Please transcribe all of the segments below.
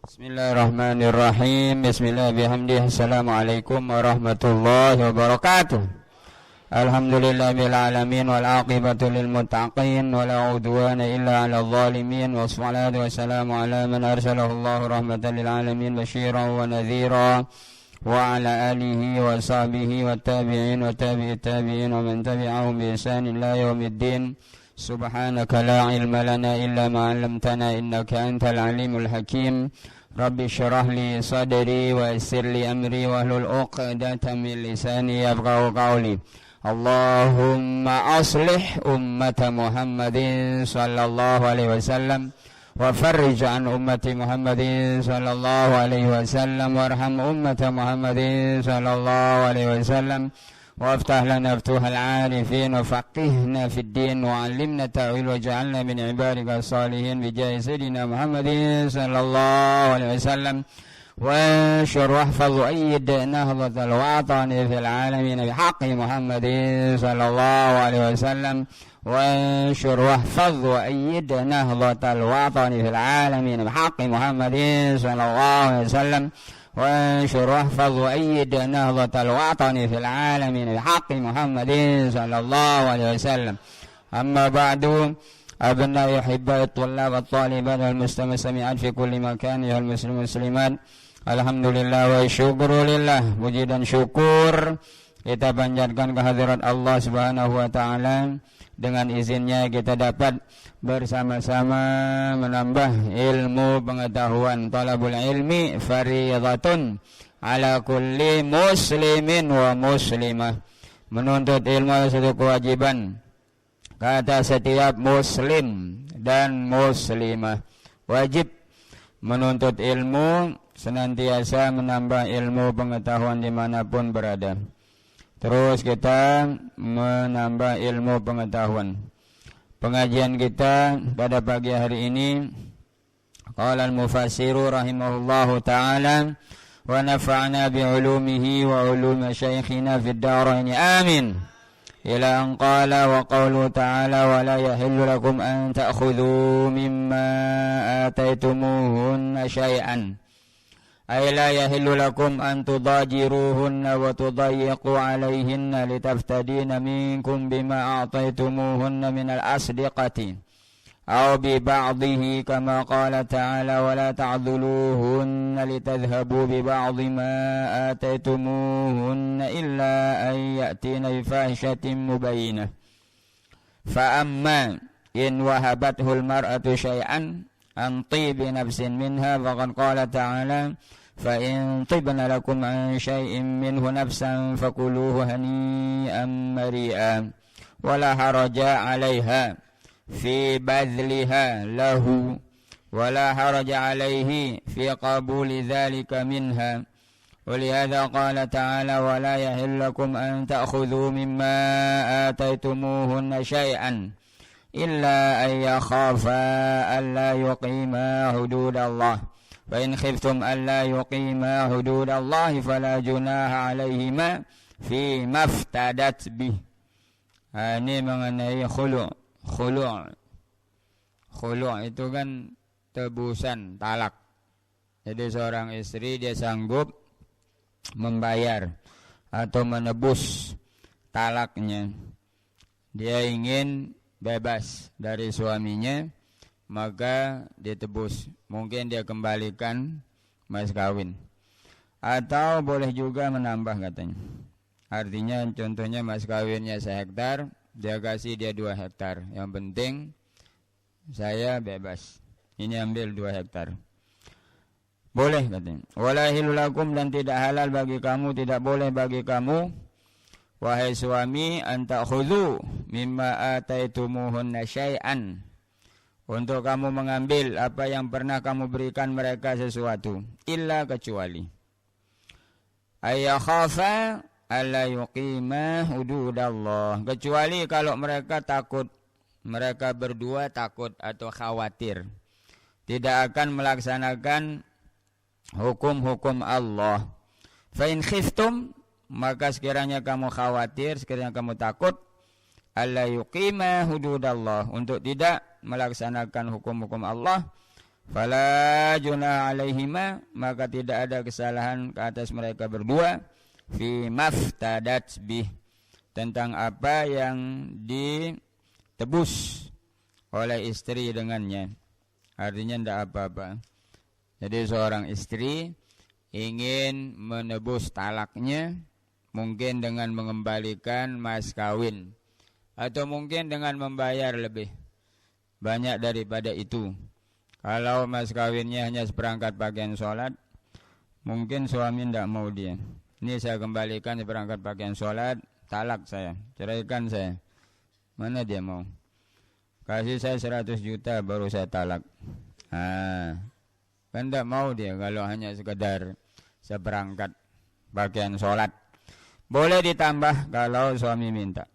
Bismillahirrahmanirrahim. Bismillah bihamdih. Assalamualaikum warahmatullahi wabarakatuh. Alhamdulillahil alamin wal aqibatu lil muttaqin wala udwana illa 'alal zalimin wassalatu wassalamu ala man arsalahu Allahu rahmatan lil alamin basyiran wa nadhira wa ala alihi wa sahbihi wat tabi'in wa tabi'it tabi'in wa man tabi'ahum bi ihsan ila yaumiddin. Subhanaka la ilma lana illa ma 'allamtana innaka antal alimul hakim. Rabbi syrah li sadri wa yassir li amri wa hlul 'uqdatam min lisani yafqahu qawli. Allahumma aslih ummata Muhammadin sallallahu alaihi wasallam wa farrij an ummati Muhammadin sallallahu alaihi wasallam warham ummata Muhammadin sallallahu alaihi wasallam وافتح لنا فتوح العارفين وفقهنا في الدين وعلمنا التأويل واجعلنا من عبادك الصالحين بجاه سيدنا محمد صلى الله عليه وسلم وانشر واحفظ وأيد نهضة الوطن في العالمين بحق محمد صلى الله عليه وسلم وانشر واحفظ وأيد نهضة الوطن في العالمين بحق محمد صلى الله عليه وسلم وانشر واحفظ وأيد نهضة الوطن في العالمين بحق محمد صلى الله عليه وسلم. أما بعد أبناء أحباء الطلاب الطالبات والمستمعات في كل مكان يا المسلمين والمسلمات, alhamdulillah wa syukurulillah, puji dan syukur kita panjatkan kehadirat Allah Subhanahu wa taala. Dengan izinnya kita dapat bersama-sama menambah ilmu pengetahuan. Talabul ilmi fardhatun ala kulli muslimin wa muslimah. Menuntut ilmu adalah satu kewajiban kata setiap muslim dan muslimah. Wajib menuntut ilmu, senantiasa menambah ilmu pengetahuan dimanapun berada. Terus kita menambah ilmu pengetahuan. Pengajian kita pada pagi hari ini, qala al-mufassiru rahimahullahu ta'ala wa nafa'na bi'ulumihi wa ulumi syaikhina fid darain amin. Ila an qala wa qawlu ta'ala wa la yahillu lakum an ta'khudhu mimma ataytumuhunna syai'an. Ay la yahillu lakum an tudajiruhunna wa tudayyiqu alayhinna litaftadina minkum bima a'taytumuhunna minal asdiqati aw bi ba'dihi kama qala ta'ala wa la ta'dhuluhunna litadhhabu bi ba'di ma ataytumuhunna illa an ya'tina bi fahishatin mubayyinah. Fa amma in wahabathul mar'atu syai'an an tibi nafsin minha faqad qala ta'ala فَإِن طِبْنَ لَكُمْ عَنْ شَيْءٍ مِّنْهُ نَفْسًا فَكُلُوهُ هَنِيئًا مَرِيئًا وَلَا حَرَجَ عَلَيْهَا فِي بَذْلِهَا لَهُ وَلَا حَرَجَ عَلَيْهِ فِي قَبُولِ ذَلِكَ مِنْهَا وَلِهَذَا قَالَ تَعَالَى وَلَا يَحِلُّ لَكُمْ أَن تَأْخُذُوا مِمَّا آتَيْتُمُوهُنَّ شَيْئًا إِلَّا أَن يَخَافَا أَلَّا يُقِيمَا حُدُودَ اللَّهِ فإن خفتم ألا يقيما حدود الله فلا جناح عليهما فيما افتدت به. Ini mengenai khulu'. Khulu' itu kan tebusan talak. Jadi seorang istri dia sanggup membayar atau menebus talaknya. Dia ingin bebas dari suaminya, maka dia tebus. Mungkin dia kembalikan mas kawin, atau boleh juga menambah katanya. Artinya contohnya mas kawinnya 1 hektar, dia kasih dia 2 hektar. Yang penting saya bebas, ini ambil 2 hektar. Boleh katanya. Wala hilulakum, dan tidak halal bagi kamu, tidak boleh bagi kamu wahai suami anta khudhu mimma ataitumuhunna syai'an, untuk kamu mengambil apa yang pernah kamu berikan mereka sesuatu, illa kecuali ayyakhafa alla yuqima hududallah, kecuali kalau mereka takut, mereka berdua takut atau khawatir tidak akan melaksanakan hukum-hukum Allah. Fa in khiftum, maka sekiranya kamu khawatir, sekiranya kamu takut, alla yuqima hududallah, untuk tidak melaksanakan hukum-hukum Allah, Fala junah alaihima, maka tidak ada kesalahan ke atas mereka berdua, fi maftadat bih, tentang apa yang ditebus oleh istri dengannya. Artinya tidak apa-apa. Jadi seorang istri ingin menebus talaknya, mungkin dengan mengembalikan mas kawin, atau mungkin dengan membayar lebih banyak daripada itu. Kalau mas kawinnya hanya seperangkat pakaian sholat, mungkin suami tidak mau dia. Ini saya kembalikan seperangkat pakaian sholat, talak saya, ceraikan saya. Mana dia mau? Kasih saya 100 juta baru saya talak. Kan tidak mau dia kalau hanya sekedar seperangkat pakaian sholat. Boleh ditambah kalau suami minta.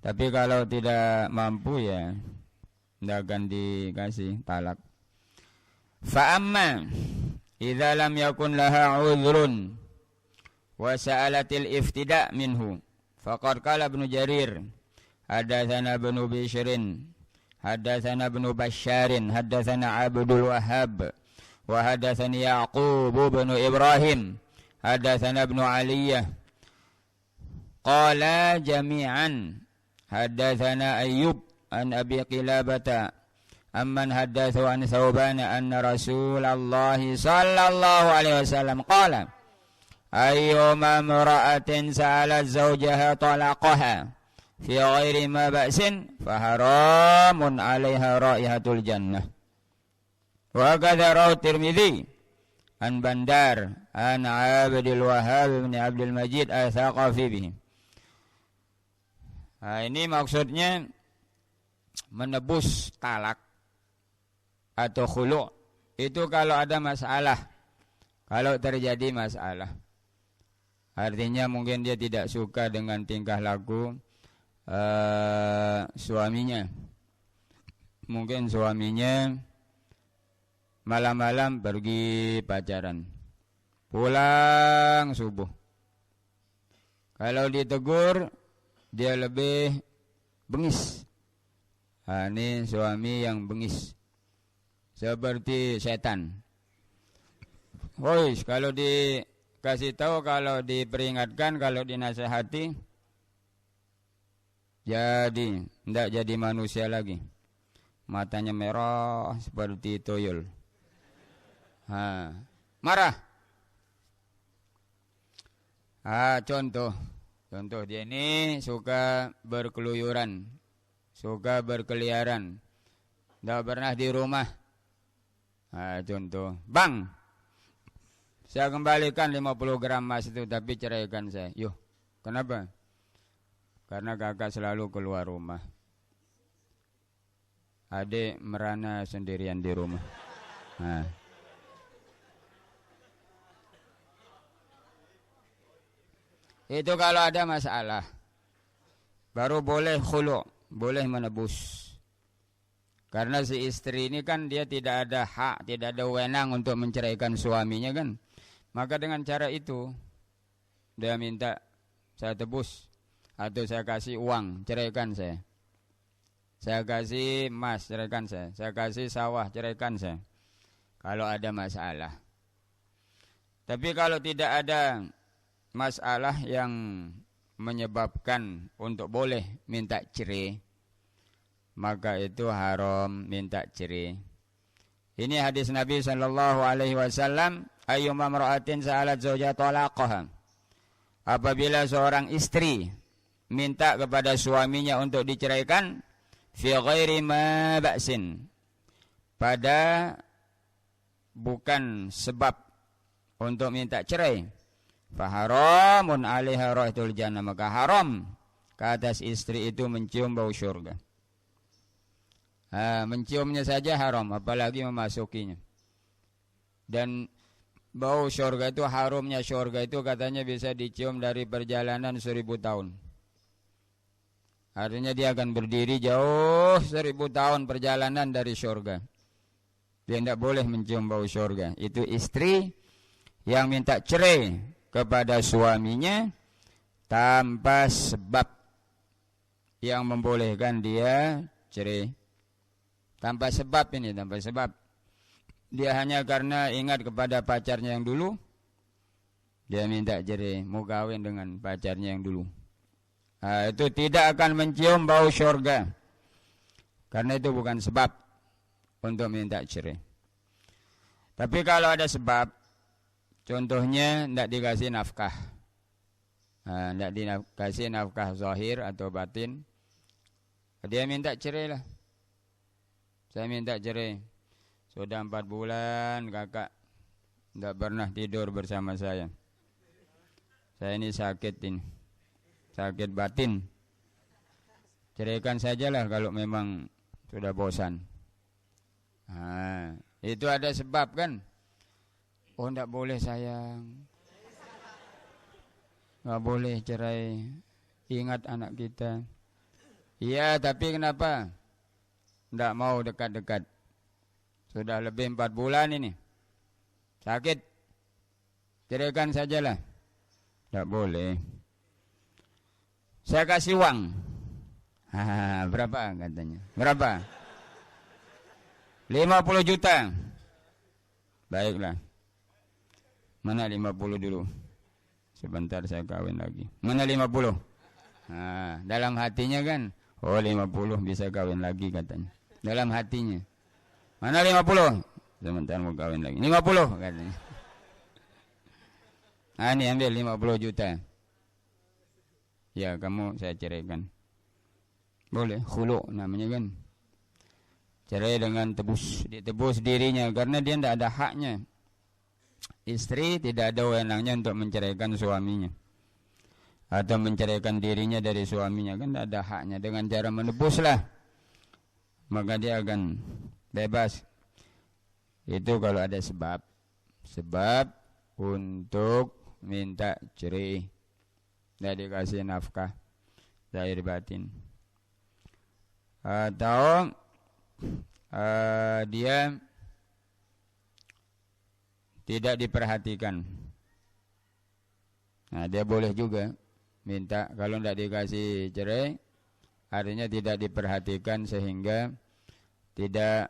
Tapi kalau tidak mampu ya tidak akan dikasih talak. Fa'amma idza lam yakun laha 'udhrun wa sa'alatil iftida' minhu faqad qala Ibnu Jarir hadatsana Ibnu Bishrin hadatsana Ibnu Basyarin hadatsana Abdul Wahhab wa hadatsani Yaqub bin Ibrahim hadatsana Ibnu Aliyah qala jami'an hadatsana Ayyub an Abi Qilabata amman haddathu an Thawban anna Rasulullah sallallahu alaihi wasallam qala ayyuma imra'atin sa'alat zawjaha talaqaha fi ghairi ma ba'sin fa haramun 'alaiha raihatul jannah. Wa kadza rawi Tirmidzi an Bandar an Abdul Wahhab bin Abdul Majid al-Thaqafi bihi. Ini maksudnya menebus talak atau khulu' itu kalau ada masalah, kalau terjadi masalah. Artinya mungkin dia tidak suka dengan tingkah laku suaminya. Mungkin suaminya malam-malam pergi pacaran, pulang subuh. Kalau ditegur dia lebih bengis. Ini suami yang bengis seperti setan. Kalau dikasih tahu, kalau diperingatkan, kalau dinasehati, tidak jadi manusia lagi. Matanya merah seperti tuyul. Marah. Contoh dia ini suka berkeluyuran, suka berkeliaran, tidak pernah di rumah. Contoh, bang, saya kembalikan 50 gram emas itu, tapi ceraikan saya. Yuh, kenapa? Karena kakak selalu keluar rumah. Adik merana sendirian di rumah. Itu kalau ada masalah, baru boleh khulu', boleh menebus. Karena si istri ini kan dia tidak ada hak, tidak ada wewenang untuk menceraikan suaminya kan. Maka dengan cara itu dia minta saya tebus, atau saya kasih uang, ceraikan saya. Saya kasih emas, ceraikan saya. Saya kasih sawah, ceraikan saya. Kalau ada masalah. Tapi kalau tidak ada masalah yang menyebabkan untuk boleh minta cerai, maka itu haram minta cerai. Ini hadis Nabi sallallahu alaihi wasallam, ayyuma imra'atin sa'alat zawjaha talaqaha. Apabila seorang istri minta kepada suaminya untuk diceraikan, fi ghairi ma ba'sin, pada bukan sebab untuk minta cerai, fa haramun 'alaiha raihatul jannah, maka haram ke atas istri itu mencium bau syurga. Menciumnya saja haram, apalagi memasukinya. Dan bau syurga itu, harumnya syurga itu katanya bisa dicium dari perjalanan 1000 tahun. Artinya dia akan berdiri jauh 1000 tahun perjalanan dari syurga. Dia tidak boleh mencium bau syurga. Itu istri yang minta cerai kepada suaminya tanpa sebab yang membolehkan dia cerai. Tanpa sebab ini, tanpa sebab. dia hanya karena ingat kepada pacarnya yang dulu, dia minta cerai, mau kawin dengan pacarnya yang dulu. Nah, itu tidak akan mencium bau syurga. Karena itu bukan sebab untuk minta cerai. Tapi kalau ada sebab, contohnya tidak dikasih nafkah. Tidak dikasih nafkah zahir atau batin, dia minta cerai lah. Saya minta cerai. Sudah 4 bulan kakak tidak pernah tidur bersama saya. Saya ini sakit ini. Sakit batin. Ceraikan sajalah kalau memang sudah bosan. Itu ada sebab kan? Oh, tidak boleh sayang. Tidak boleh cerai. Ingat anak kita. Iya, tapi kenapa? Tidak mau dekat-dekat. Sudah lebih 4 bulan ini. Sakit. Ceraikan sajalah. Tidak boleh. Saya kasih uang. Berapa katanya? Berapa? 50 juta. Baiklah. Mana 50 dulu? Sebentar saya kawin lagi. Mana 50? Dalam hatinya kan, oh 50 bisa kawin lagi katanya. Dalam hatinya. Mana 50? Sebentar mau kawin lagi. 50 katanya. Ini ambil 50 juta. Ya, kamu saya ceraikan. Boleh, khulu namanya kan. Cerai dengan ditebus dirinya karena dia tidak ada haknya. Istri tidak ada wewenangnya untuk menceraikan suaminya atau menceraikan dirinya dari suaminya, kan tidak ada haknya. Dengan cara menebuslah, maka dia akan bebas. Itu kalau ada sebab untuk minta cerai. Tidak dikasih nafkah zahir batin. Atau dia tidak diperhatikan. Dia boleh juga minta. Kalau tidak dikasih cerai, artinya tidak diperhatikan sehingga tidak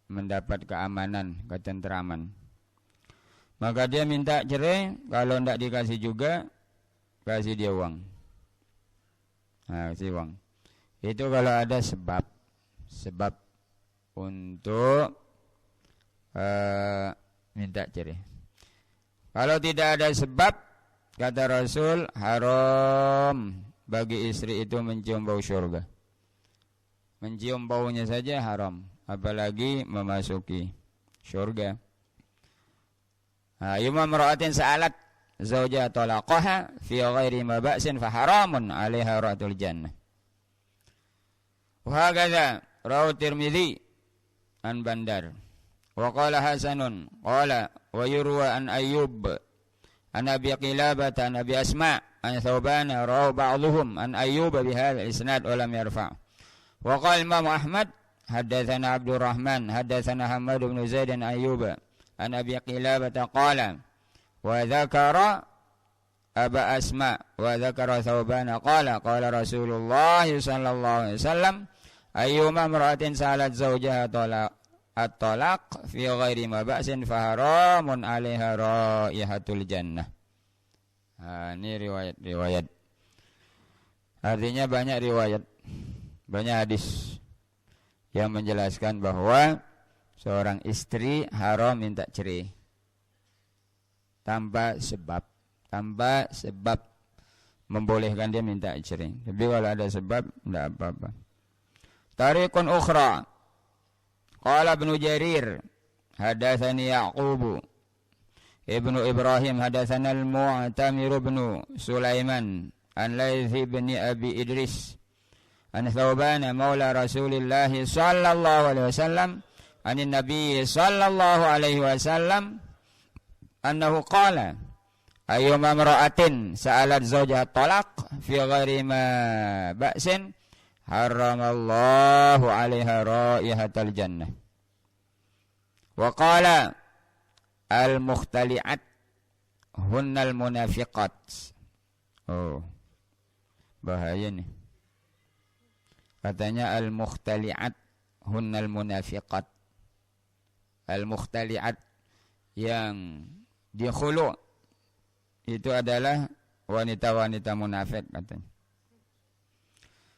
mendapat keamanan, ketentraman. Maka dia minta cerai. Kalau tidak dikasih juga, kasih dia uang. Kasih uang. Itu kalau ada sebab untuk minta cerai. Kalau tidak ada sebab, kata Rasul, haram bagi istri itu mencium bau syurga. Mencium baunya saja haram, apalagi memasuki syurga. Yuma mar'atin sa'alat zawja talaqaha fi ghairi ma ba'sin fa haramun 'alaiha ratul jannah. Wa hakadha rawu Tirmidzi an Bandar. Wa qala Hasanun qala wa yurwa an Ayyub an Abi Qilabah an Abi Asma an Thawban rawu ba'dhum an Ayyub bi hadzal isnad wa lam yarfa'. Wa qala Imam Ahmad haddatsana Abdurrahman haddatsana Hammad bin Zaid an Ayyub an Abi Qilabah qala wa dzakara Aba Asma wa dzakara Thawban qala Rasulullah sallallahu alaihi wasallam ayyuma imra'atin salat zawjaha at-talaq fi ghairi ma ba'sin fa haramun 'alaiha raihatul jannah. Ini riwayat. Artinya banyak riwayat, banyak hadis yang menjelaskan bahwa seorang istri haram minta cerai tanpa sebab membolehkan dia minta cerai. Tapi kalau ada sebab tidak apa-apa. Tariqun ukhra qala Ibnu Jarir hadatsani Ya'qub Ibnu Ibrahim hadatsana al-Mu'tamir ibnu Sulaiman an Laits bin Abi Idris an Thawban maula Rasulillah sallallahu alaihi wasallam anin Nabi sallallahu alaihi wasallam annahu qala ayyuma imra'atin sa'alat zawjaha talaq fi ghairi ma ba'sin haramallahu 'alaiha raihatal jannah. Wa qala al-mukhtali'at hunnal munafiqat. Oh, bahaya nih. Katanya al-mukhtali'at hunnal munafiqat. Al-mukhtali'at yang dikhulu itu adalah wanita-wanita munafik katanya.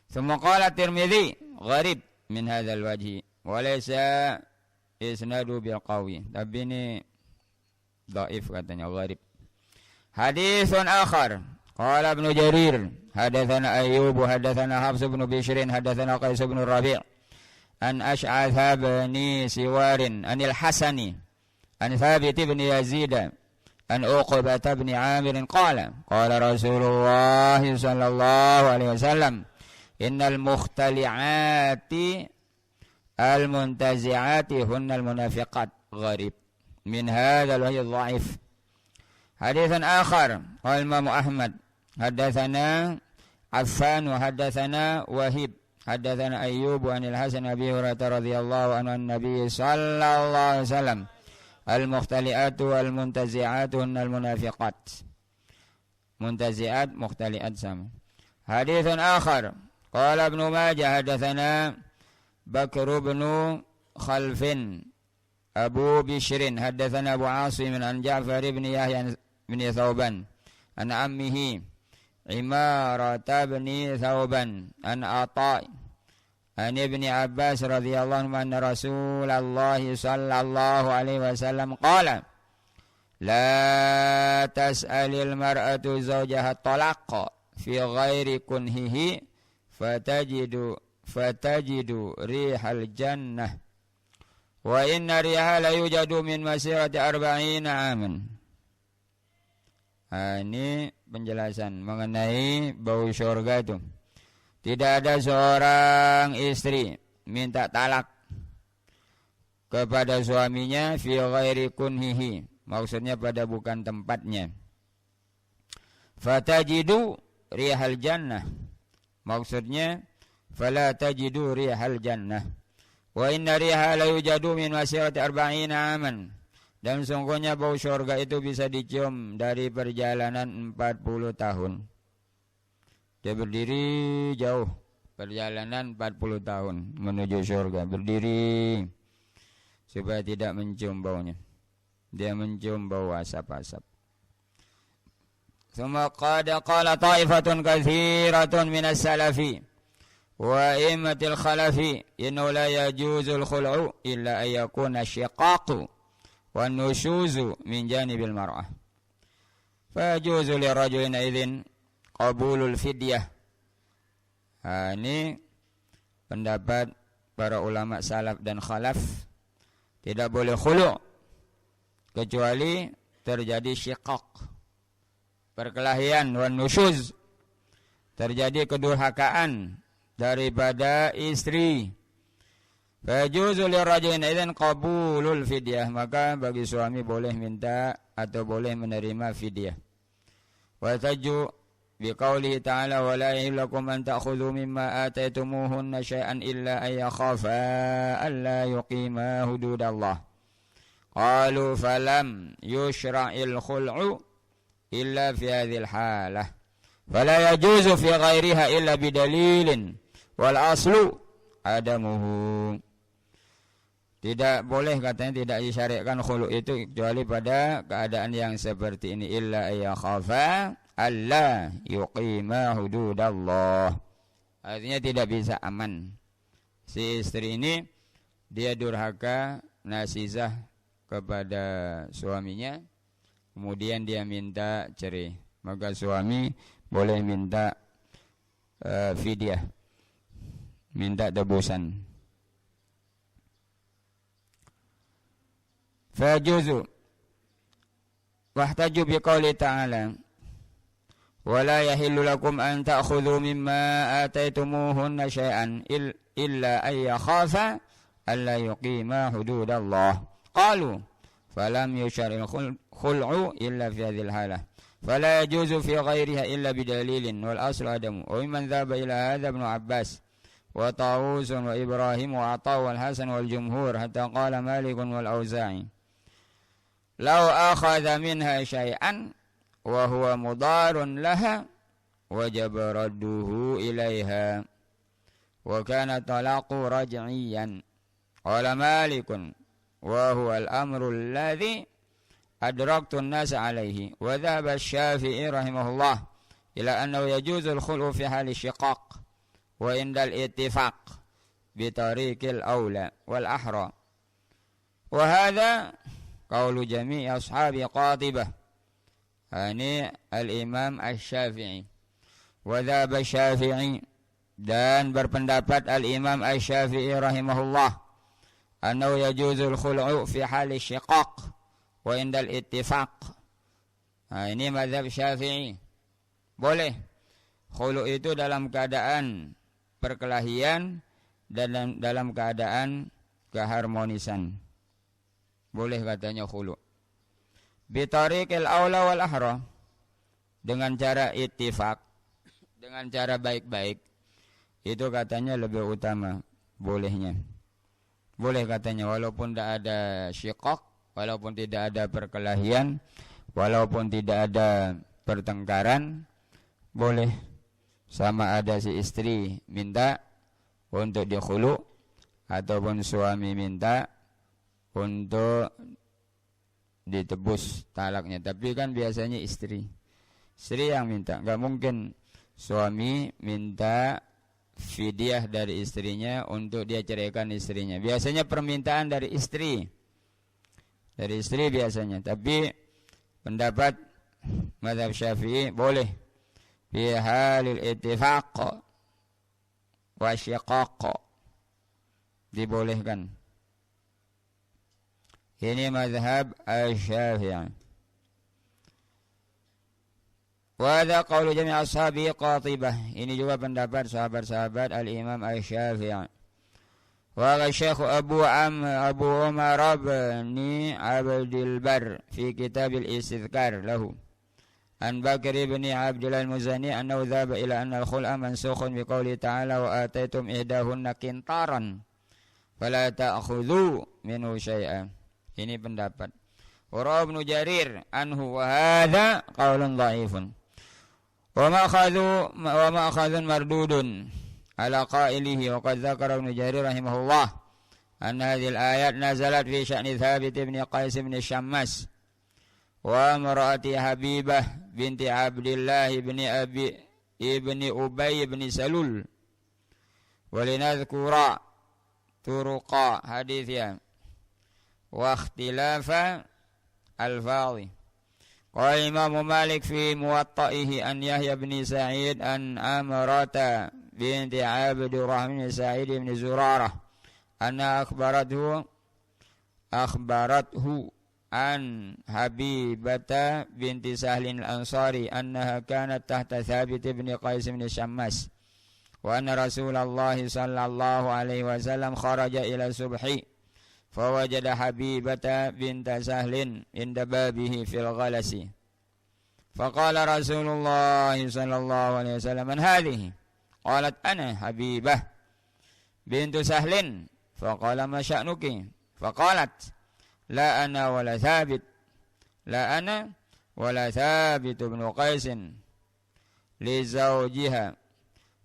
Tsumma qala Tirmidzi gharib min hadzal wajhi wa laysa isnadu bil qawi. Tapi ini dhaif katanya, gharib. Haditsun akhar qala Ibnu Jarir hadatsana Ayyub hadatsana Hafs bin Bishr hadatsana Qais bin Rabi' an Ash'ath bin Siwarin anil Hasani an Thabit bin Yazid an Uqbah bin Amir qala Rasulullah sallallahu alaihi wasallam innal mukhtali'ati al-muntazi'ati hunnal munafiqat. Gharib min hadzal wajh dhaif. Haditsan akhar qala Imam Ahmad hadatsana Affan wa hadatsana Wahib hadatsana Ayyub anil Hasan Abi Hurairah radhiyallahu anhu an-nabiy sallallahu alaihi wasallam al-mukhtali'atu wal-muntazi'atu hunnal munafiqat. Muntazi'at mukhtali'at sama. Haditsun akhar qala Ibnu Majah hadatsana Bakr bin Khalfin Abu Bishrin hadatsana Abu Asim an Ja'far bin Yahya bin Thawban an ammihi Imarat bin Thawban an Ata' an Ibn Abbas radhiyallahu anhu anna Rasulullah sallallahu alaihi wasallam qala la tas'alil mar'atu zawjaha talaqa fi ghairi kunhihi fatajidu rihal jannah wa inna riha la yujadu min masirati 40 aman. Ini penjelasan mengenai bau surga itu. Tidak ada seorang istri minta talak kepada suaminya fi ghairi kunhihi, maksudnya pada bukan tempatnya. Fatajidu rihal jannah, maksudnya fala tajidu rihal jannah. Wa inna riha la yujadu min masirati 40 aman. Dan sungguhnya bau surga itu bisa dicium dari perjalanan 40 tahun. Dia berdiri jauh, perjalanan 40 tahun menuju surga. Berdiri supaya tidak mencium baunya. Dia mencium bau asap-asap. Tsumma qad qala ta'ifatun katsiratun minas salafi wa immatil khalafi innahu la yajuzul khul'u illa ay yakuna syiqaqu wan nushuzu min janibil mar'ah. Fa yajuzu lirajulin idzin qabulul fidyah. Ini pendapat para ulama salaf dan khalaf, tidak boleh khulu' kecuali terjadi syiqaq, perkelahian, wan nusyuz, terjadi kedurhakaan daripada istri. Fajuzu lirajulin idzan qabulul fidyah, maka bagi suami boleh minta atau boleh menerima fidyah. Wa taju biqaulihi ta'ala wa la yahillakum an ta'khudhu mimma ataytumuhunna syai'an illa ay yakhafa alla yuqima hududallah. Qalu falam yushra'il khul'u illa fi hadhil halah. Fala yajuzu fi ghairiha illa bidalilin wal aslu adamuhu. Tidak boleh, katanya tidak disyariatkan khulu' itu kecuali pada keadaan yang seperti ini, illa ayyakhafa alla yuqima hududallah. Artinya tidak bisa aman. Si istri ini dia durhaka, nasizah kepada suaminya, kemudian dia minta cerai, maka suami boleh minta fidyah, minta tebusan. Fajuzu wahtaju biqauli ta'ala wa la yahillu lakum an ta'khudhu mimma ataytumuhunna syai'an illa ay yakhafa alla yuqima hududallah. Qalu falam yusyaril khul'u illa fi hadhil halah fala yajuzu fi ghairiha illa bidalilin wal aslu adamu. Wa mimman dhaba ila hadha Ibnu Abbas wa Tawus wa Ibrahim wa Atha wal Hasan wal jumhur hatta qala Malik wal Auza'i law akhadha minha syai'an wa huwa mudarun laha wajaba radduhu ilaiha wa kana talaqu raj'iyan. Qala Malikun wa huwa al-amru alladhi adraktu an-nas alayhi. Wa dhahaba asy-Syafi'i rahimahullah ila annahu yajuzu al-khul'u fi hali syiqaq wa inda al-ittifaq bi tariqil aula wal ahra. Wa hadha qaulu jami' ashabi Qatibah. Ini al-Imam Asy-Syafi'i. Wa dhahaba Asy-Syafi'i, dan berpendapat al-Imam Asy-Syafi'i rahimahullah annahu yajuzul khul'u fi hali syiqaq wa indal ittifaq. Ini mazhab Syafi'i. Boleh khulu' itu dalam keadaan perkelahian dan dalam keadaan keharmonisan. Boleh katanya khulu'. Bi tariqil aula wal ahra, dengan cara ittifaq, dengan cara baik-baik. Itu katanya lebih utama bolehnya. Boleh katanya walaupun tidak ada syiqaq, walaupun tidak ada perkelahian, walaupun tidak ada pertengkaran, boleh. Sama ada si istri minta untuk dikhulu ataupun suami minta untuk ditebus talaknya. Tapi kan biasanya istri yang minta. Enggak mungkin suami minta fidyah dari istrinya untuk dia ceraikan istrinya. Biasanya permintaan dari istri biasanya. Tapi pendapat mazhab Syafi'i boleh fi halil ittifaq wa syiqaq, dibolehkan. Ini mazhab Asy-Syafi'i. Wa hadza qaulu jami' ashabi Qatibah. Ini juga pendapat sahabat-sahabat al-Imam Asy-Syafi'i. Wa Syekh Abu Umar bin Abdul Bar fi kitab al-Istidhkar lahu an Bakr ibn Abdullah al-Muzani annahu dhaba ila anna al-khul'a mansukhun bi qouli ta'ala wa ataitum ihdahunna qintaran fala ta'khudhu minhu syai'an. Ini pendapat Wa Ibnu Jarir anhu wa hadza qaulun dhaifun. Wa ma'khadhun mardudun ala qailihi wa qad dzakara Ibnu Jarir rahimahullah anna hadhihi al-ayat nazalat fi sya'ni Thabit ibn Qais ibn Syammas wa mar'ati Habibah binti Abdullah ibn Ubay ibn Salul wa linadhkura turuqa hadithya wa ikhtilafa al-fadhi. Qala Imam Malik fi Muwatta'ihi an Yahya bin Sa'id an Amrata binti Abdurrahman bin Sa'id bin Zurarah anna akhbarathu an Habibata binti Sahlin al-Ansari annaha kanat tahta Thabit bin Qais bin Syammas wa anna Rasulullah sallallahu alaihi wasallam kharaja ila subhi فوجد حبيبة بنت سهل عند بابه في الغلس فقال رسول الله صلى الله عليه وسلم من هذه؟ قالت أنا حبيبة بنت سهل. فقال ما شأنك؟ فقالت لا أنا ولا ثابت بن قيس لزوجها.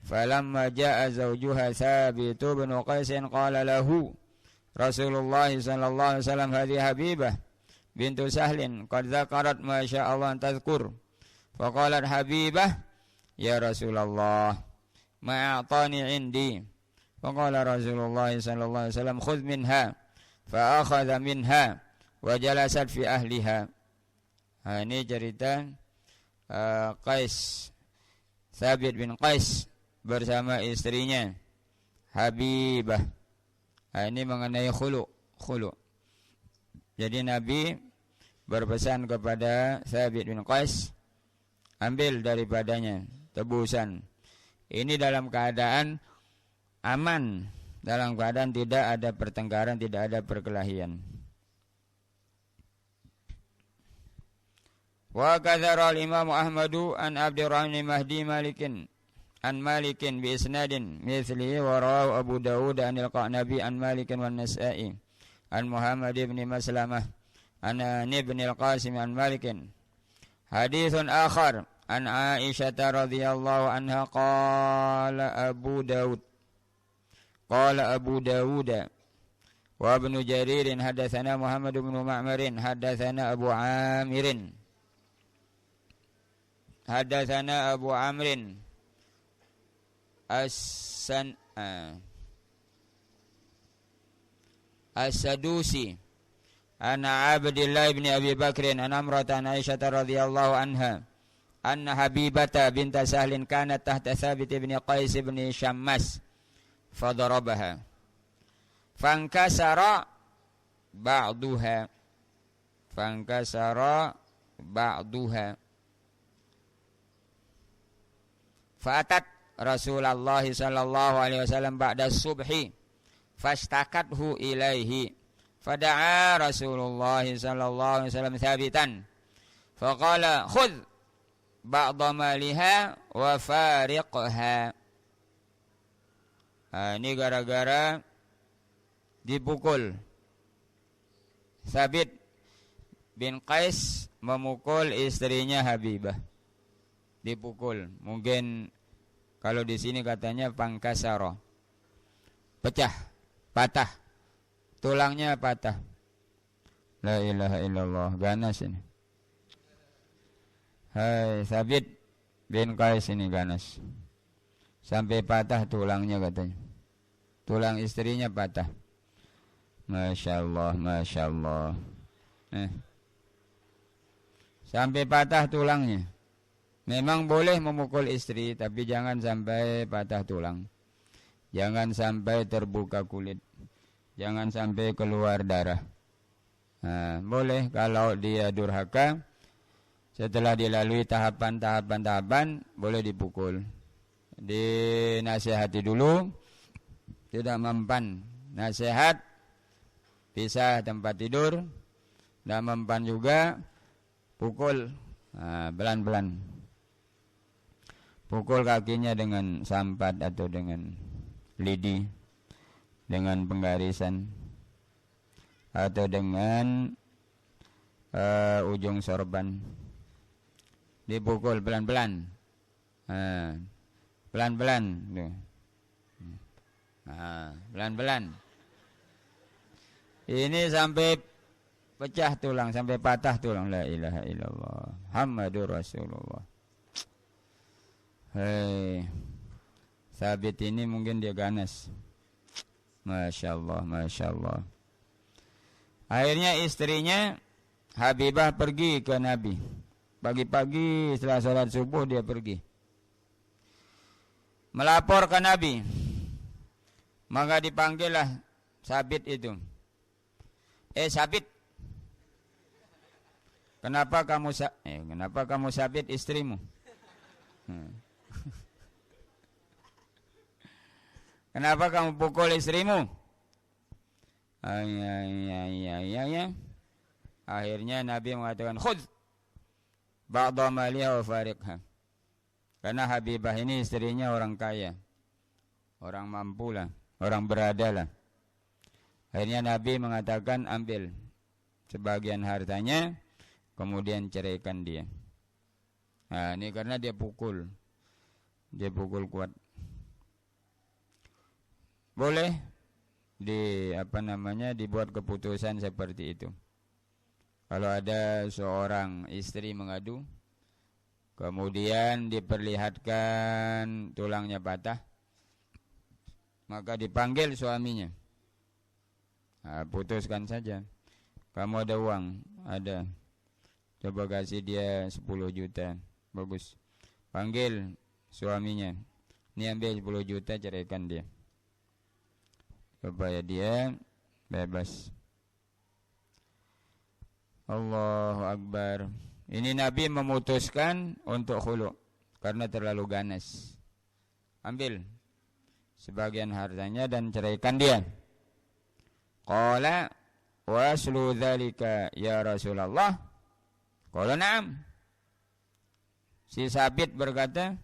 فلما جاء زوجها ثابت بن قيس قال له Rasulullah sallallahu alaihi wasallam hadhihi Habibah bintu Sahlin qad dzakarat ma syaa Allah an tadhkur. Faqalat Habibah ya Rasulullah ma a'tani indi. Faqala Rasulullah sallallahu alaihi wasallam khudh minha. Fa akhadha minha wa jalasat fi ahliha. Ini cerita Thabit bin Qais bersama istrinya Habibah. Ini mengenai khulu. Jadi Nabi berpesan kepada Thabit bin Qais, ambil daripadanya tebusan. Ini dalam keadaan aman, dalam keadaan tidak ada pertengkaran, tidak ada perkelahian. Wa kadzara al-Imam Ahmadu an Abdurrahman bin Mahdi an Malikin bi isnadin mithlihi wa rawahu Abu Dawud an al-Qanabi an Malikin wan Nasa'i an Muhammad ibn Maslamah an Ibn al-Qasim an Malikin. Hadithun akhar an Aisyah radhiyallahu anha qala Abu Dawud Wa ibnu Jaririn hadatsana Muhammad bin Ma'marin hadatsana Abu Amirin hadatsana Abu Amrin As-Sadusi ana Abdullah bin Abi Bakrin an amratan Aisyah radhiyallahu anha anna Habibata binta Sahlin kanat tahta Thabit bin Qais bin Syammas fadarabaha fankasara ba'duha fa'atat Rasulullah sallallahu alaihi wasallam ba'da subhi fastakathu ilaihi fada'a Rasulullah sallallahu alaihi wasallam Thabitan faqala khudh ba'da maliha wa fariqha. Ini gara-gara dipukul. Thabit bin Qais memukul istrinya Habibah. Dipukul. Mungkin kalau di sini katanya pangkasara. Pecah, patah. Tulangnya patah. La ilaha illallah. Ganas ini. Hai, Thabit bin Qais ini ganas. Sampai patah tulangnya katanya. Tulang istrinya patah. Masya Allah, Masya Allah. Sampai patah tulangnya. Memang boleh memukul istri, tapi jangan sampai patah tulang. Jangan sampai terbuka kulit. Jangan sampai keluar darah. Boleh kalau dia durhaka. Setelah dilalui tahapan, boleh dipukul. Dinasihati dulu. Tidak mempan. Nasihat. Pisah tempat tidur. Tidak mempan juga. Pukul. Pelan-pelan. Pukul kakinya dengan sampat atau dengan lidi. Dengan penggarisan. Atau dengan ujung sorban. Dipukul pelan-pelan. Pelan-pelan. Pelan-pelan. Ini sampai pecah tulang, sampai patah tulang. La ilaha illallah. Muhammadur Rasulullah. Hei. Thabit ini mungkin dia ganas. Masya Allah, Masya Allah. Akhirnya istrinya Habibah pergi ke Nabi. Pagi-pagi setelah salat subuh dia pergi. Melapor ke Nabi. Maka dipanggillah Thabit itu. Thabit. Kenapa kamu Thabit istrimu? Kenapa kamu pukul istrimu? Ya. Akhirnya Nabi mengatakan khudh ba'da maliha wa fariqha. Karena Habibah ini istrinya orang kaya. Orang mampu lah, orang berada lah. Akhirnya Nabi mengatakan ambil sebagian hartanya, kemudian ceraikan dia. Ini karena dia pukul kuat. Boleh dibuat keputusan seperti itu. Kalau ada seorang istri mengadu, kemudian diperlihatkan tulangnya patah, maka dipanggil suaminya. Putuskan saja. Kamu ada uang? Ada. Coba kasih dia 10 juta. Bagus. Panggil suaminya. Ini ambil 10 juta, ceraikan dia. Supaya dia bebas. Allahu Akbar. Ini Nabi memutuskan untuk khulu karena terlalu ganas. Ambil sebagian hartanya dan ceraikan dia. Qala waslu dzalika ya Rasulullah. Qala na'am. Si Thabit berkata,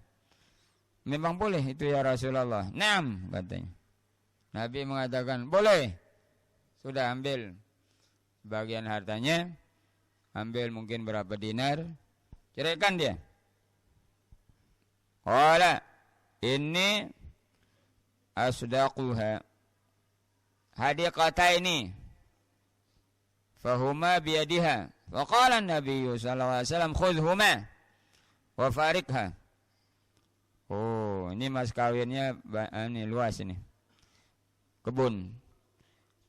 memang boleh itu ya Rasulullah. Na'am katanya. Nabi mengatakan, boleh. Sudah ambil bagian hartanya. Ambil mungkin berapa dinar. Ceraikan dia. Qala inni asdaquha. hadiqataini fahuma biyadiha. Wa qala an-nabiy sallallahu alaihi wasallam khudhuma wa farikha. Oh, ini mas kawinnya ini luas ini. Kebun.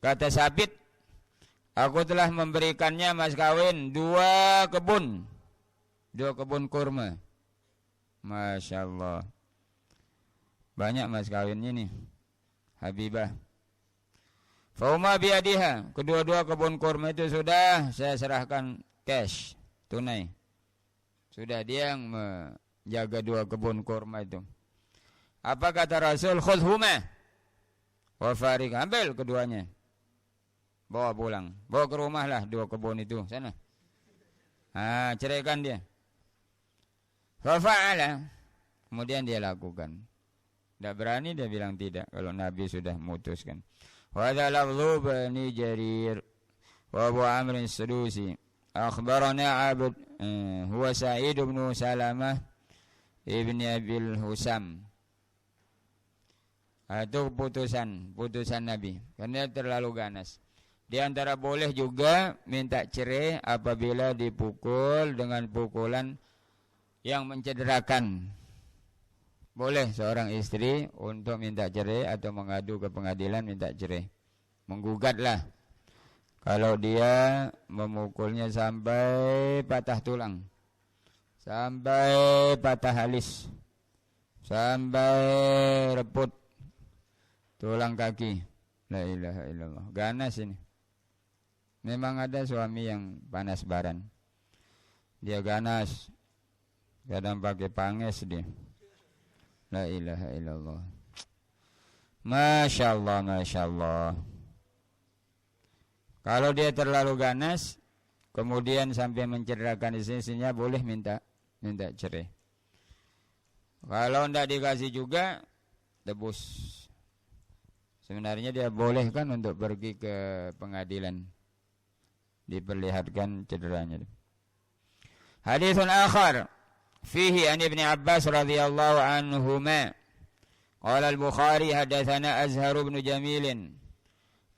Kata Sabit, aku telah memberikannya mas kawin 2 kebun. 2 kebun kurma. Masya Allah. Banyak mas kawinnya nih. Habibah. Fauma biadiha. Kedua-dua kebun kurma itu sudah saya serahkan cash. Tunai. Sudah dia yang menjaga 2 kebun kurma itu. Apa kata Rasul? Khudhuma wa farik. Ambil keduanya. Bawa pulang. Bawa ke rumah lah 2 kebun itu. Sana. Ceraikan dia. Fa'ala. Kemudian dia lakukan. Tidak berani dia bilang tidak. Kalau Nabi sudah memutuskan. Wa hadha lafdhu Bani Jarir. Wa Abu Amr as-Sadusi. Akhbarana Abd. Huwa Sa'id bin Salamah. Ibni Abil Husam. Itu putusan Nabi. Karena terlalu ganas. Di antara boleh juga minta cerai apabila dipukul dengan pukulan yang mencederakan. Boleh seorang istri untuk minta cerai atau mengadu ke pengadilan minta cerai. Menggugatlah. Kalau dia memukulnya sampai patah tulang. Sampai patah alis. Sampai reput tulang kaki. La ilaha illallah. Ganas ini. Memang ada suami yang panas baran. Dia ganas. Kadang pakai panges dia. La ilaha illallah. Masya Allah, Masya Allah. Kalau dia terlalu ganas, kemudian sampai mencederakan istrinya, boleh minta cerai. Kalau tidak dikasih juga, tebus. Sebenarnya dia boleh kan untuk pergi ke pengadilan. Diperlihatkan cederanya. Haditsun akhar fihi an Ibn Abbas radhiyallahu anhuma. Qala al-Bukhari hadatsana Azhar bin Jamil.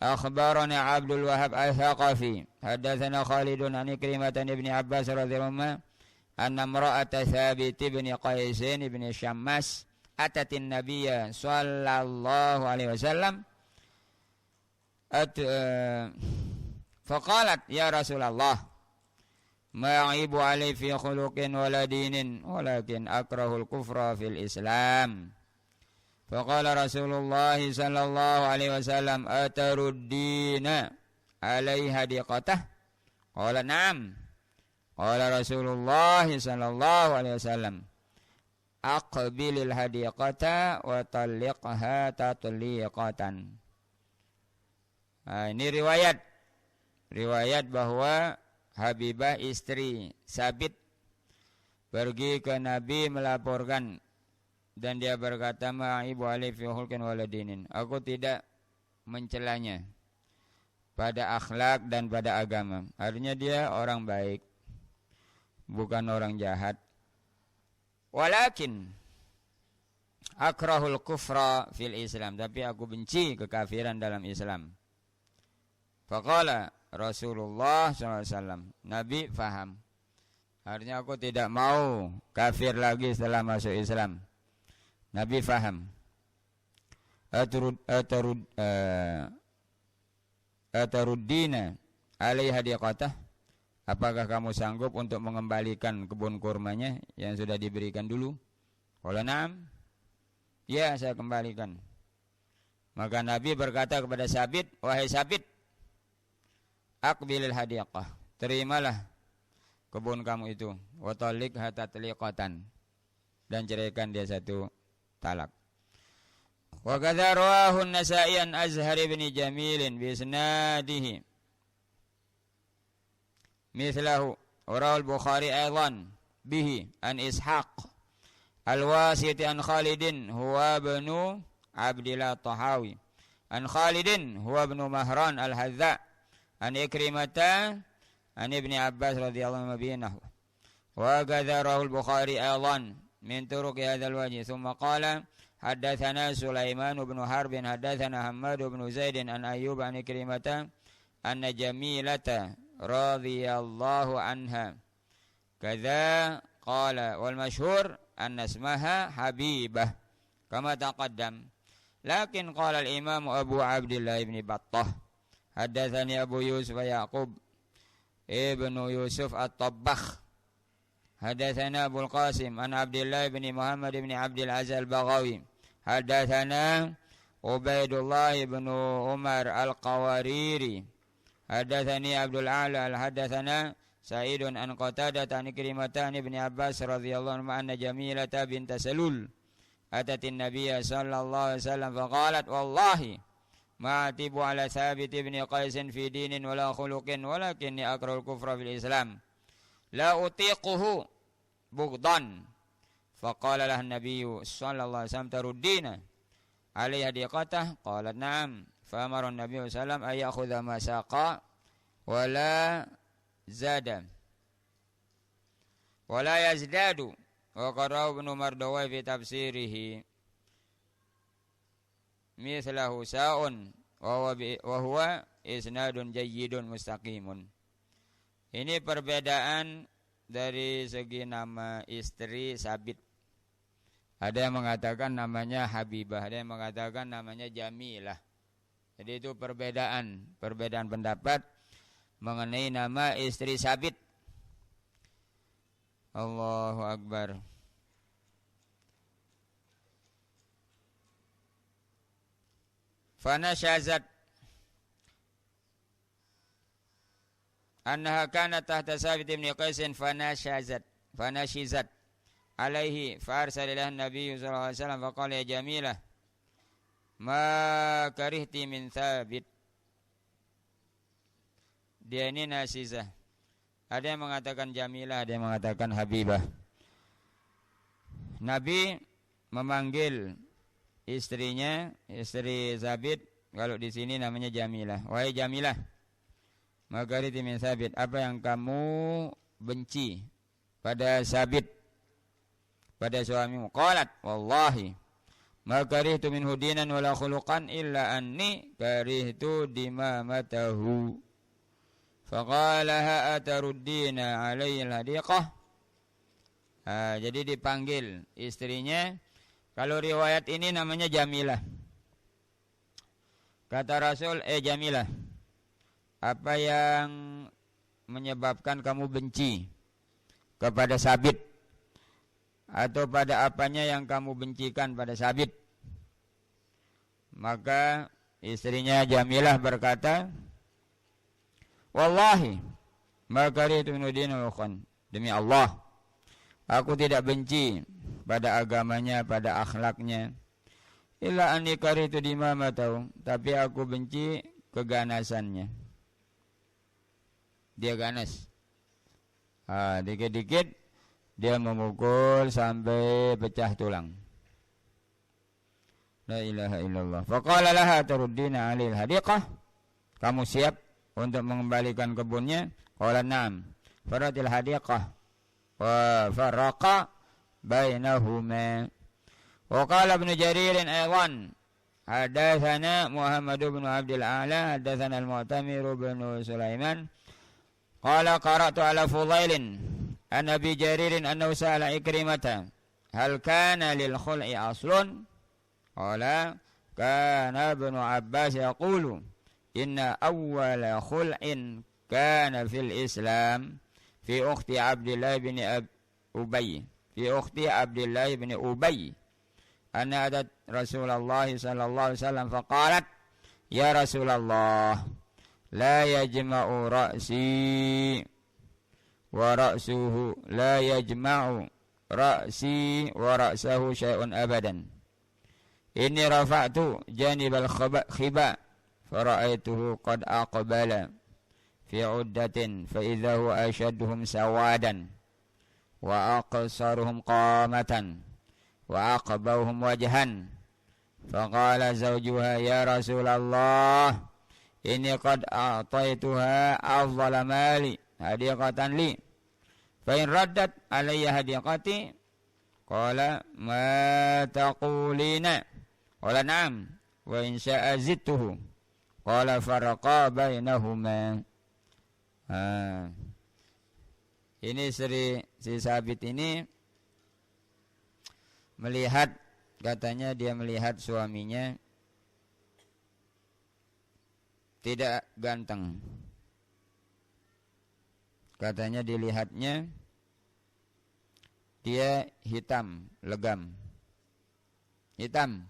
Akhbarana Abdul Wahhab al-Thaqafi. Hadatsana Khalid an Ikrimah Ibn Abbas radhiyallahu anhu anna imra'ata Thabit bin Qais bin Syammas atatin Nabiyya sallallahu alaihi wasallam faqalat ya Rasulullah ma'ibu alai fi khuluqin wala dinin walakin akrahul kufra fil Islam. Faqala Rasulullah sallallahu alaihi wasallam ataruddina alaiha diqatah. Qala na'am. Qala Rasulullah sallallahu alaihi wasallam aqbilil hadiqata wa talliqha tatliqatan. Ini riwayat bahwa Habibah istri Sabit pergi ke Nabi melaporkan dan dia berkata ma'ibu alai fi khulqin waladinin. Aku tidak mencelanya pada akhlak dan pada agama. Artinya dia orang baik, bukan orang jahat. Walakin akrahul kufra fil Islam, tapi aku benci kekafiran dalam Islam. Faqala Rasulullah SAW, Nabi faham. Artinya aku tidak mau kafir lagi setelah masuk Islam. Nabi faham. Ataruddina alaiha diqatah. Apakah kamu sanggup untuk mengembalikan kebun kurmanya yang sudah diberikan dulu? Qala na'am. Ya, saya kembalikan. Maka Nabi berkata kepada Sabit, wahai Sabit, aqbilil hadiqah, terimalah kebun kamu itu, wa talliqha tatliqatan, dan ceraikan dia 1 talak. Wa kadza rawahu an-Nasa'i an Azhar bin Jamil bi isnadihi mithlahu wa rawahu al-Bukhari aidan bihi an Ishaq al-Wasiti an Khalidin huwa ibnu Abdillah Tahawi an Khalidin huwa ibnu Mahran al-Hadza an Ikrimata an Ibn Abbas radhiyallahu anhu binahu wa kadza rawahu al-Bukhari aidan min turuq hadzal wajh thumma qala haddatsana Sulaiman bin Harb haddatsana Hammad bin Zaid an Ayyub an Ikrimah anna Jamilata radhiyallahu anha kadza qala wal masyhur anna ismaha Habibah kama taqaddam lakin qala al Imam Abu Abdullah ibn Battah haddatsani Abu Yusuf Yaqub ibnu Yusuf At-Tabbakh haddatsana Abu Qasim an Abdullah ibn Muhammad ibn Abdul Aziz Al-Baghawi haddatsana Ubaidullah ibn Umar Al-Qawariri haddatsani Abdul A'la haddatsana Sa'idun an Qatadah an Ikrimah ibn Abbas radhiyallahu anhu anna Jamilah bint Salul atatin Nabiy sallallahu alaihi wasallam faqalat wallahi ma atibu ala Thabit ibn Qais fi dinin wala khuluqin walakinni akrahul kufra fil Islam la utiquhu bughdan faqala lahu an-nabiy sallallahu alaihi wasallam taruddina alaiha diqatah qalat na'am fa amara an-nabiy sallallahu alaihi wasallam ay ya'khudha ma saqa wala zada wala yazdadu wa qara ibn Mardawai fi tafsirihi mislahu sa'un wa huwa isnadun jayyidun mustaqimun. Ini perbedaan dari segi nama istri Sabit. Ada yang mengatakan namanya Habibah, ada yang mengatakan namanya Jamilah. Jadi itu perbedaan pendapat mengenai nama istri Sabit. Allahu Akbar. Fanashazat annaha kanat tahta Sabit ibn Qais fanashizat alaihi farsala lahu an-nabiy sallallahu alaihi wasallam faqala ya Jamilah ma karihti min Sabit. Dia ini nasizah. Ada yang mengatakan Jamilah, ada yang mengatakan Habibah. Nabi memanggil istrinya, istri Sabit, kalau di sini namanya Jamilah. Wahai Jamilah, makariti min Sabit, apa yang kamu benci pada Sabit, pada suamimu? Qalat, wallahi, makarihtu min hudinan wala khuluqan illa anni karihtu dimamatahu. Faqalaha ataruddina alayhi al-hadiqah. Jadi dipanggil istrinya. Kalau riwayat ini namanya Jamilah. Kata Rasul, Jamilah, apa yang menyebabkan kamu benci kepada Sabit? Atau pada apanya yang kamu bencikan pada Sabit? Maka istrinya Jamilah berkata, wallahi makaritu min dinil khan, demi Allah aku tidak benci pada agamanya, pada akhlaknya, illa anni karitu dimamatahu, tapi aku benci keganasannya. Dia ganas, dikit-dikit dia memukul sampai pecah tulang. La ilaha illallah. Faqala laha taruddina 'alil hadiqah, kamu siap untuk mengembalikan kebunnya? Qala na'am. Faratil hadiqah wa farraqa bainahuma. Wa qala Ibnu Jarir aidan hadatsana Muhammad bin Abdul A'la hadatsana al-Mu'tamir bin Sulaiman qala qara'tu ala Fudailin an Abi Jarir annahu sa'ala Ikrimah hal kana lil khul'i aslun? Qala kana Ibnu Abbas yaqulu inna awwala khul'in kana fil Islam fi ukhti Abdullah bin Ubay, fi ukhti Abdullah bin Ubay, anna adat Rasulullah sallallahu alaihi wasallam faqalat ya Rasulullah la yajma'u ra'si wa ra'suhu, la yajma'u ra'si wa ra'sahu syai'un abadan, inni rafa'tu janibal khiba fara'aituhu qad aqbala fi 'uddatin fa idza huwa ashadduhum sawadan wa aqsaruhum qamatan wa aqbahum wajhan. Faqala zawjuha ya Rasulullah inni qad a'taituha afdhala mali hadiqatan li fa in raddat alayya hadiqati Qala ma taqulina? Qala na'am wa in sya'a zidtuhu. Qala faraqa bainahuma. Ini si Sabit ini melihat, katanya dia melihat suaminya tidak ganteng. Katanya dilihatnya dia hitam, legam. Hitam.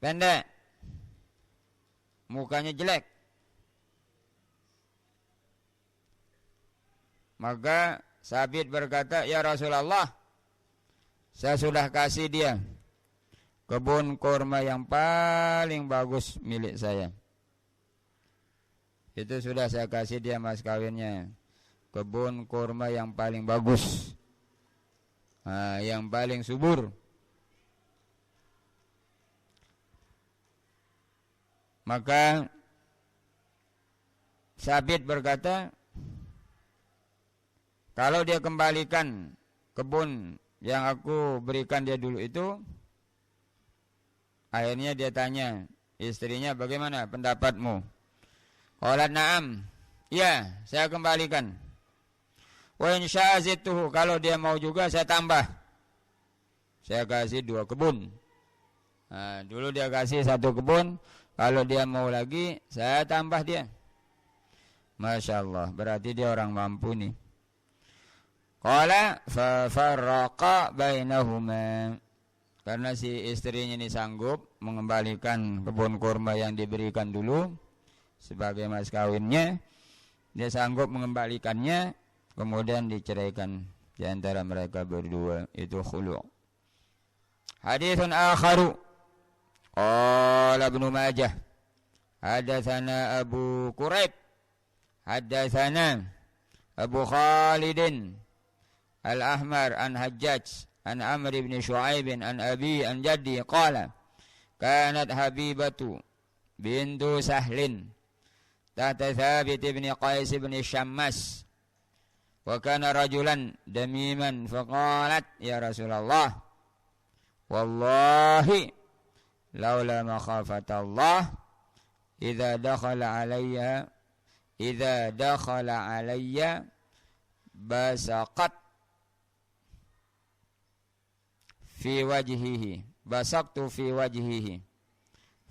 Pendek. Mukanya jelek. Maka Sabit berkata, "Ya Rasulullah, saya sudah kasih dia kebun kurma yang paling bagus milik saya. Itu sudah saya kasih dia mas kawinnya. Kebun kurma yang paling bagus, yang paling subur." Maka Sabit berkata, kalau dia kembalikan kebun yang aku berikan dia dulu itu, akhirnya dia tanya istrinya, bagaimana pendapatmu? Qalat na'am, ya saya kembalikan. Wa in sya'azituhu, kalau dia mau juga saya tambah. Saya kasih 2 kebun. Dulu dia kasih 1 kebun, kalau dia mau lagi saya tambah dia. Masya Allah, berarti dia orang mampu nih. Qala fa farraqa bainahuma. Karena si istrinya ini sanggup mengembalikan kebun kurma yang diberikan dulu sebagai mas kawinnya, dia sanggup mengembalikannya, kemudian diceraikan di antara mereka berdua. Itu khulu'. Haditsun akharu. Qala Ibnu Majah, hadatsana Abu Quraib, hadatsana Abu Khalidin Al-Ahmar an Hajjaj an Amr ibn Shu'aib an Abi an Jaddi qala kanat Habibatu bintu Sahlin tahta Thabit ibn Qais ibn Shammas wa kana rajulan damiman faqalat ya Rasulullah wallahi laula makhafatallah idza dakhala alayya basaqat fi wajhihi basaqtu fi wajhihi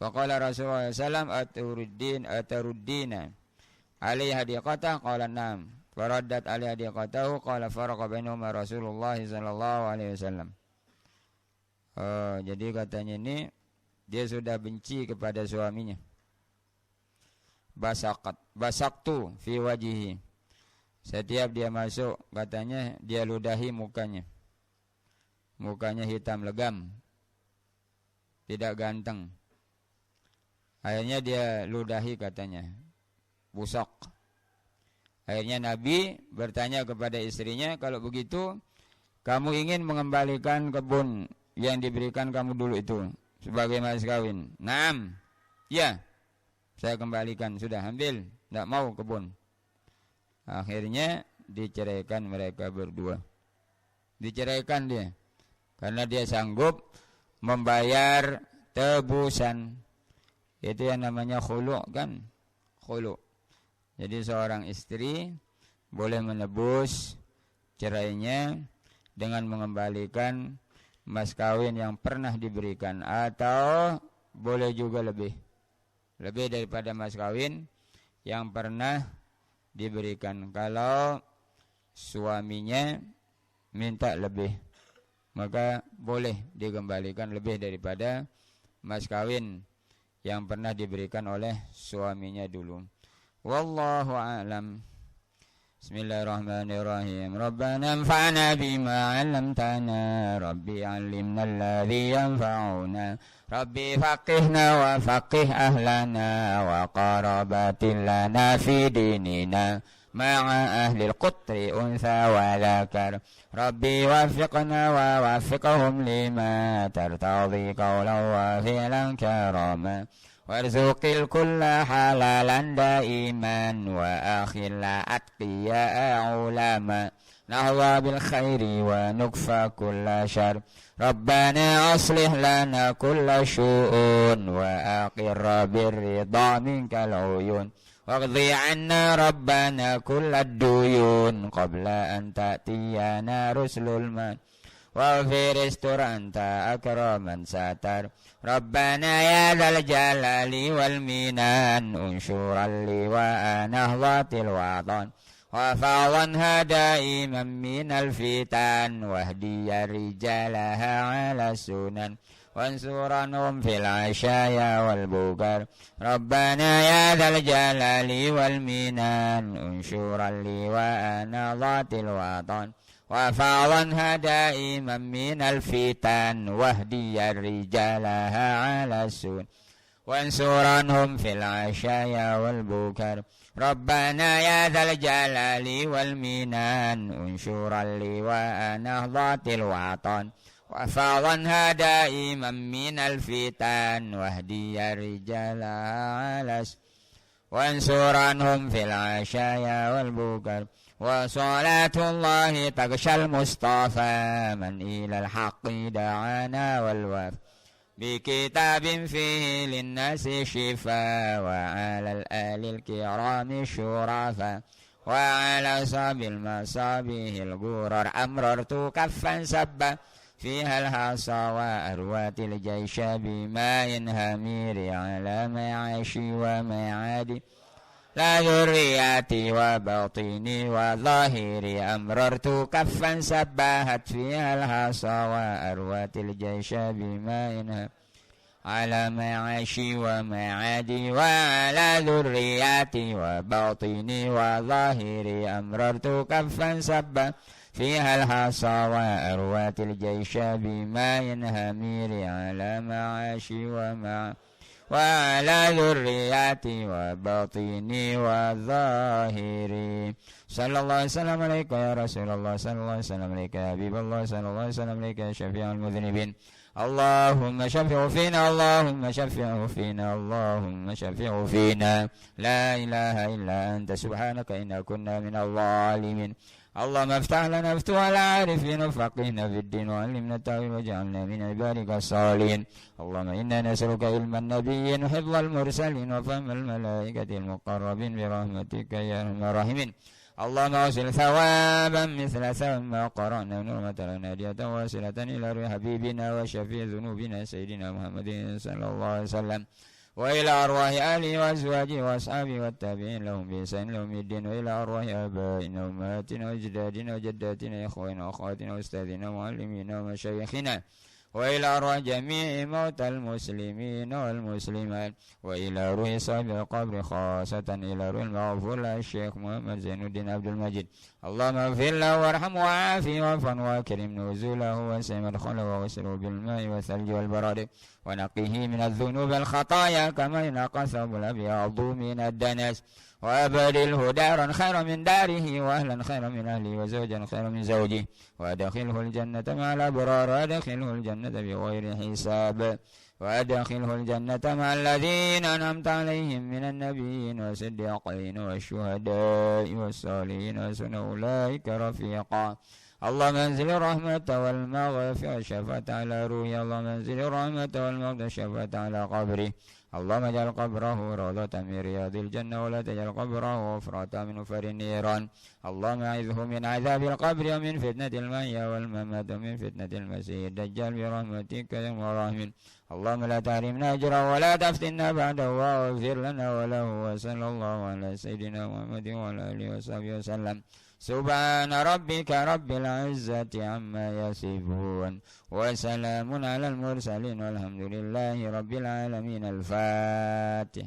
faqala Rasulullah sallallahu alaihi wasallam ataruddina alaihi hadiqata qala na'am faraddat alaihi hadiqatahu qala faraqa bainahuma Rasulullah sallallahu alaihi wasallam. Jadi katanya ini dia sudah benci kepada suaminya. Basaqtu fi wajhihi, setiap dia masuk katanya dia ludahi mukanya. Mukanya hitam legam, tidak ganteng. Akhirnya dia ludahi katanya, busok. Akhirnya Nabi bertanya kepada istrinya, kalau begitu kamu ingin mengembalikan kebun yang diberikan kamu dulu itu sebagai mas kawin? Naam, ya saya kembalikan, sudah ambil, tidak mau kebun. Akhirnya diceraikan mereka berdua. Diceraikan dia karena dia sanggup membayar tebusan. Itu yang namanya khulu' kan? Khulu'. Jadi seorang istri boleh menebus cerainya dengan mengembalikan mas kawin yang pernah diberikan, atau boleh juga lebih daripada mas kawin yang pernah diberikan. Kalau suaminya minta lebih, maka boleh dikembalikan lebih daripada mas kawin yang pernah diberikan oleh suaminya dulu. Wallahu a'lam. Bismillahirrahmanirrahim. Rabbana anfa'na bima 'allamtana, Rabbi 'allimna alladhi yanfa'una, Rabbi faqihna wa faqih ahlana wa qarabatin lana fi dinina ma'a ahli al-qutri untha wa dhakar, Rabbi wafiqna wa wafiqhum lima tartadhi qawlan wa fi'lan karama, وارزق الكل حلالا دائما وأخل أتقياء علما نهضى بالخير ونكفى كل شر ربنا أصلح لنا كل شؤون وأقر بالرضا منك العيون واقضي عنا ربنا كل الديون قبل أن تأتينا رسل المن واغفر استر أنت أكرم من ستر ربنا يا ذا الجلال والمنان انشر اللواء نهضة الوطن وفاضنها دائما من الفتن واهدي رجالها على السنن وانصرنهم في العشايا والبكر ربنا يا ذا الجلال والمنان انشر اللواء نهضة الوطن وفاضنها دائما من الفتن واهدي رجالها على السنن وانصرنهم في العشايا والبكر ربنا يا ذا الجلال والمنان انشر اللواء نهضة الوطن وفاضنها دائما من الفتن واهدي رجالها على وانصرنهم في العشايا والبكر وصلاة الله تغشى المصطفى من إلى الحق دعانا والوفا بكتاب فيه للناس شفاء وعلى الآل الكرام الشرفاء وعلى صاب المصابيح الغرر أمررت كفا سبا فيها الحصى وأروات الجيش بماء همير على معاشي ومعادي لا ذرياتي وباطني وظاهري أمررت كفا سباهت فيها الحصى وأروات الجيش بماء على معاشي ومعادي وعلى ذرياتي وباطني وظاهري أمررت كفا سبا فيها الحصى وأروات الجيش بماء همير على معاشي وعلى ذرياتي وباطني وظاهري صلى الله عليه وسلم عليك يا رسول الله صلى الله عليه وسلم عليك يا حبيب الله صلى الله عليه وسلم عليك يا شفيع المذنبين اللهم شفعه فينا اللهم شفعه فينا اللهم شفعه فينا لا إله إلا أنت سبحانك إنا كنا من الظالمين اللهم افتح لنا فتوح العارفين وفقهنا في الدين وعلمنا التأويل واجعلنا من عبادك الصالحين اللهم إنا نسألك علم النبيين وحفظ المرسلين وفهم الملائكة المقربين برحمتك يا أرحم الراحمين اللهم اوصل ثوابا مثل ثواب ما قرأنا نعمة نادية واصلة إلى روح حبيبنا وشفيع ذنوبنا سيدنا محمد صلى الله عليه وسلم وإلى أرواح آله وأزواجه وأصحابه والتابعين لهم بإحسان إلى يوم الدين وإلى أرواح آبائنا وأمهاتنا وأجدادنا وجداتنا إخواننا وأخواتنا وأستاذنا ومعلمينا ومشايخنا وإلى أرواح جميع موتى المسلمين والمسلمات وإلى روح صاحب القبر خاصة إلى روح المغفور له الشيخ محمد زين الدين عبد المجيد اللهم اغفر له وارحمه وعافه واعف واكرم نزوله وسع مدخله وغسله بالماء والثلج والبرد ونقيه من الذنوب الخطايا كما ينقى الثوب الأبيض من الدنس وأبدله دارا خيرا من داره وأهلا خيرا من أهله وزوجا خيرا من زوجه وأدخله الجنة مع الأبرار وأدخله الجنة بغير حساب وأدخله الجنة مع الذين أنعمت عليهم من النبيين والصديقين والشهداء والصالحين وحسن أولئك رفيقا اللهم انزل الرحمة والمغفرة والشفاعة على روحه اللهم انزل الرحمة والمغفرة والشفاعة على قبره اللهم اجعل قبره روضة من رياض الجنة ولا تجعل قبره حفرة من حفر النيران اللهم اعذه من عذاب القبر ومن فتنة المحيا والممات ومن فتنة المسيح الدجال برحمتك يا الراحمين اللهم لا تحرمنا أجره ولا تفتنا بعده واغفر لنا وله وصلى الله على سيدنا محمد وعلى آله وصحبه وسلم سبحان ربك رب العزة عما يصفون وسلام على المرسلين والحمد لله رب العالمين الفاتح.